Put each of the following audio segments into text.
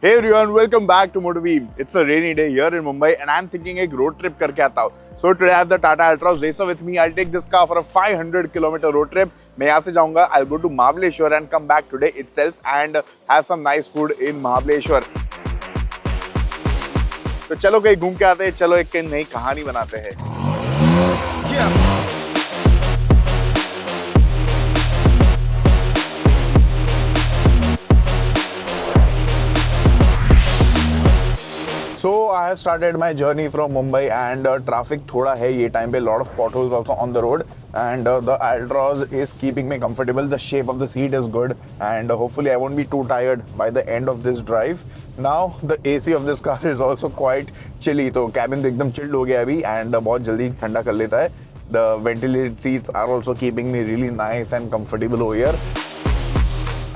Hey everyone, welcome back to MotorBeam. It's a rainy day here in Mumbai and I'm thinking एक road trip करके आता हूँ. So today I have the Tata Altroz Racer with me. I'll take this car for a 500-kilometer road trip. मैं यहाँ से जाऊँगा. I'll go to Mahabaleshwar and come back today itself and have some nice food in Mahabaleshwar. तो चलो कहीं घूम के आते हैं. चलो एक नई कहानी बनाते हैं. So I have started my journey from Mumbai and traffic थोड़ा है ये time पे, lot of potholes also on the road and the Altroz is keeping me comfortable. The shape of the seat is good and hopefully I won't be too tired by the end of this drive. Now the AC of this car is also quite chilly, तो cabin तो एकदम chilled हो गया अभी and बहुत जल्दी ठंडा कर लेता है. The ventilated seats are also keeping me really nice and comfortable over here.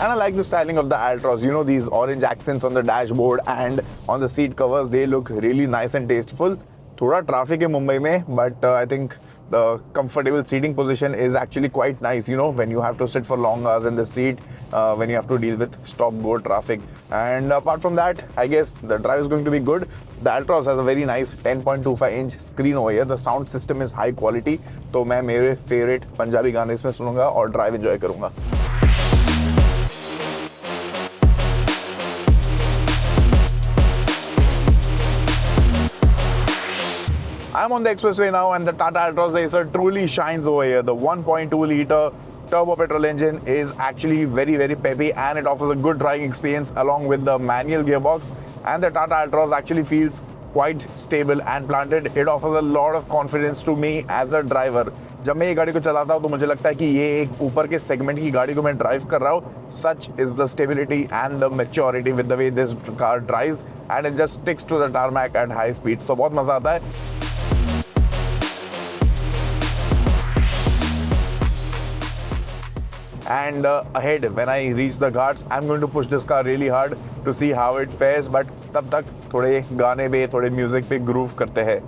And I like the styling of the Altroz. You know, these orange accents on the dashboard and on the seat covers, they look really nice and tasteful. Thoda traffic in Mumbai mein, but I think the comfortable seating position is actually quite nice, you know, when you have to sit for long hours in the seat, when you have to deal with stop-go traffic. And apart from that, I guess the drive is going to be good. The Altroz has a very nice 10.25-inch screen over here. The sound system is high quality. So मैं मेरे favorite Punjabi गाने इसमें सुनूंगा और drive enjoy करूंगा. I'm on the expressway now and the Tata Altroz Racer truly shines over here. The 1.2-liter turbo petrol engine is actually very peppy and it offers a good driving experience along with the manual gearbox, and the Tata Altroz actually feels quite stable and planted. It offers a lot of confidence to me as a driver. जब मैं ये गाड़ी को चलाता हूँ तो मुझे लगता है कि ये एक ऊपर के सेगमेंट की गाड़ी को मैं ड्राइव कर रहा हूँ. Such is the stability and the maturity with the way this car drives and it just sticks to the tarmac at high speed. तो बहुत मजा आता है. And ahead, when I reach the ghats, I'm going to push this car really hard to see how it fares. But तब तक थोड़े गाने पे, थोड़े म्यूजिक पे ग्रूव करते हैं.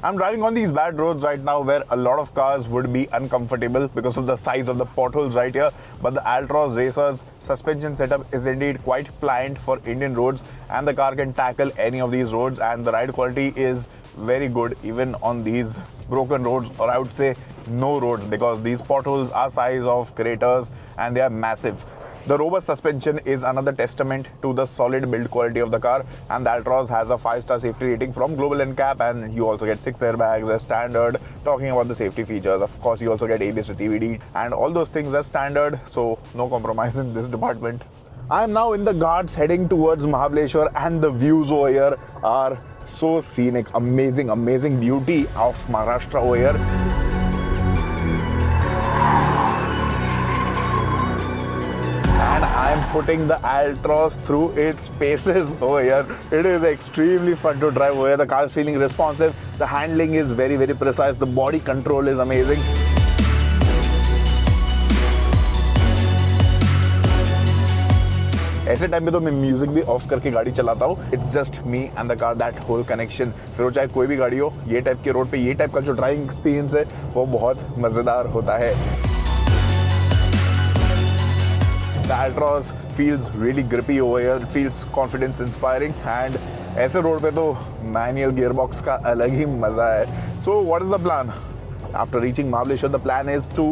I'm driving on these bad roads right now where a lot of cars would be uncomfortable because of the size of the potholes right here. But the Altroz Racer's suspension setup is indeed quite pliant for Indian roads and the car can tackle any of these roads, and the ride quality is very good even on these broken roads, or I would say no roads, because these potholes are size of craters and they are massive. The robust suspension is another testament to the solid build quality of the car, and the Altroz has a 5-star safety rating from Global NCAP, and you also get 6 airbags as standard. Talking about the safety features, of course you also get ABS with TVD and all those things as standard, so no compromise in this department. I am now in the ghats heading towards Mahabaleshwar and the views over here are so scenic. Amazing beauty of Maharashtra over here. And I'm putting the Altroz through its paces over here. It is extremely fun to drive over here. The car is feeling responsive. The handling is very precise. The body control is amazing. ऐसे time पे तो मैं music भी of करके गाड़ी चलाता हूँ. It's just me and the car, that whole connection. फिर वो चाहे कोई भी गाड़ी हो, ये टाइप के रोड पे ये टाइप का जो ड्राइविंग एक्सपीरियंस है वो बहुत मजेदार होता है. The Altroz feels really grippy over here. It feels confidence inspiring and ऐसे रोड पे तो manual gearbox का अलग ही मजा है. So what is the plan? After reaching Mahabaleshwar, the plan is to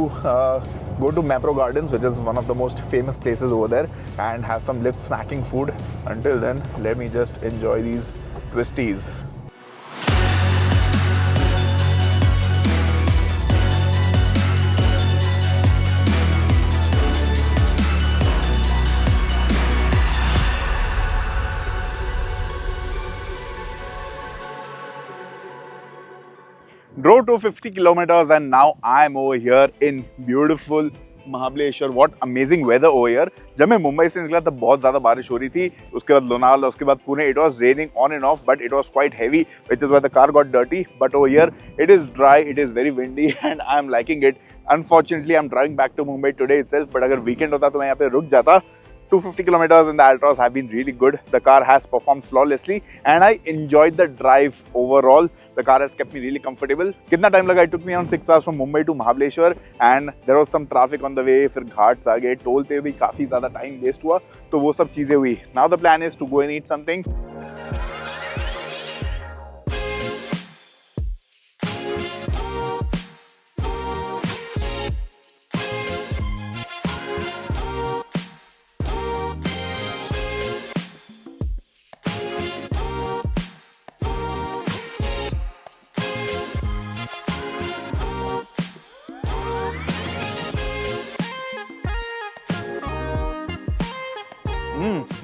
go to Mapro Gardens, which is one of the most famous places over there, and have some lip snacking food. Until then, let me just enjoy these twisties. Drove 250 kilometers and now I'm over here in beautiful Mahabaleshwar. What amazing weather over here. जब मैं मुंबई से निकला तब बहुत ज़्यादा बारिश हो रही थी, उसके बाद लोनावला, उसके बाद Pune. It was raining on and off but it was quite heavy which is why the car got dirty. But over here it is dry, it is very windy and I am liking it. Unfortunately I am driving back to Mumbai today itself, but अगर weekend होता तो मैं यहाँ पे रुक जाता. 250 kilometers in the Altroz have been really good. The car has performed flawlessly and I enjoyed the drive overall. The car has kept me really comfortable. कितना time लगा? It took me around 6 hours from Mumbai to Mahabaleshwar and there was some traffic on the way. फिर घाट्स आ गए, toll पे भी काफी ज़्यादा time waste हुआ, तो वो सब चीजें हुई. Now the plan is to go and eat something.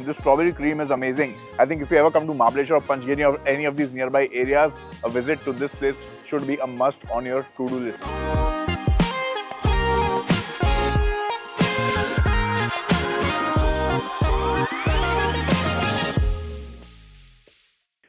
This strawberry cream is amazing. I think if you ever come to Mahabaleshwar or Panchgiri or any of these nearby areas, a visit to this place should be a must on your to-do list.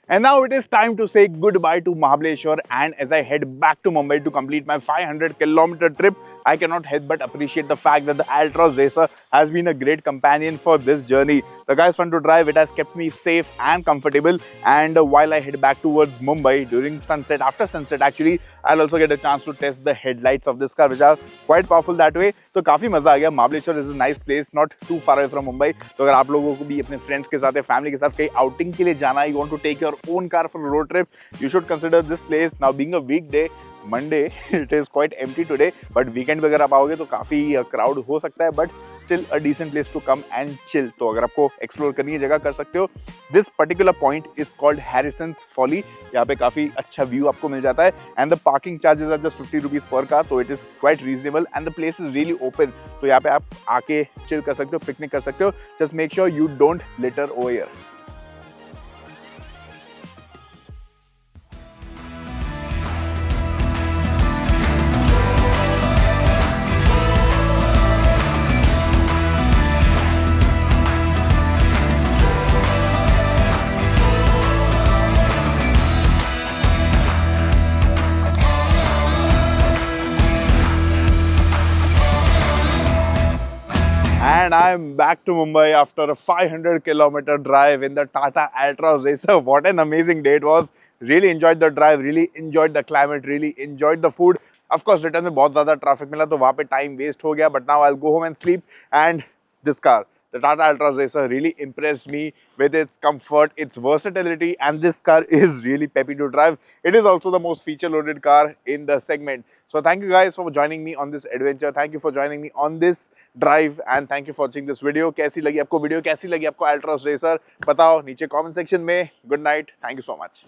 And now it is time to say goodbye to Mahabaleshwar, and as I head back to Mumbai to complete my 500-kilometer trip, I cannot help but appreciate the fact that the Altroz Racer has been a great companion for this journey. The car is fun to drive, it has kept me safe and comfortable, and while I head back towards Mumbai during sunset, after sunset actually, I'll also get a chance to test the headlights of this car, which are quite powerful that way. तो काफी मजा आ गया. Mahabaleshwar is a nice place, not too far away from Mumbai. तो अगर आप लोगों को भी अपने friends के साथ या family के साथ कहीं outing के लिए जाना है, you want to take your own car for a road trip, you should consider this place. Now being a weekday, Monday, it is quite empty today, but weekend पे अगर आप आओगे तो काफी crowd हो सकता है, but still a decent place to come and chill. तो अगर आपको explore करनी है जगह कर सकते हो. This particular point is called Harrison's Folly. यहाँ पे काफी अच्छा view आपको मिल जाता है, and the parking charges are just 50 rupees per car, so it is quite reasonable, and the place is really open. तो यहाँ पे आप आके chill कर सकते हो, picnic कर सकते हो. Just make sure you don't litter over here. And I'm back to Mumbai after a 500-kilometer drive in the Tata Altroz Racer. What an amazing day it was. Really enjoyed the drive, really enjoyed the climate, really enjoyed the food. Of course, return में बहुत ज़्यादा traffic मिला तो वहाँ पे time waste हो गया. But now I'll go home and sleep. And this car, the Tata Altroz Racer, really impressed me with its comfort, its versatility, and this car is really peppy to drive. It is also the most feature-loaded car in the segment. So thank you guys for joining me on this adventure. Thank you for joining me on this drive, and thank you for watching this video. कैसी लगी आपको video, कैसी लगी आपको Altroz Racer? बताओ नीचे comment section में. Good night. Thank you so much.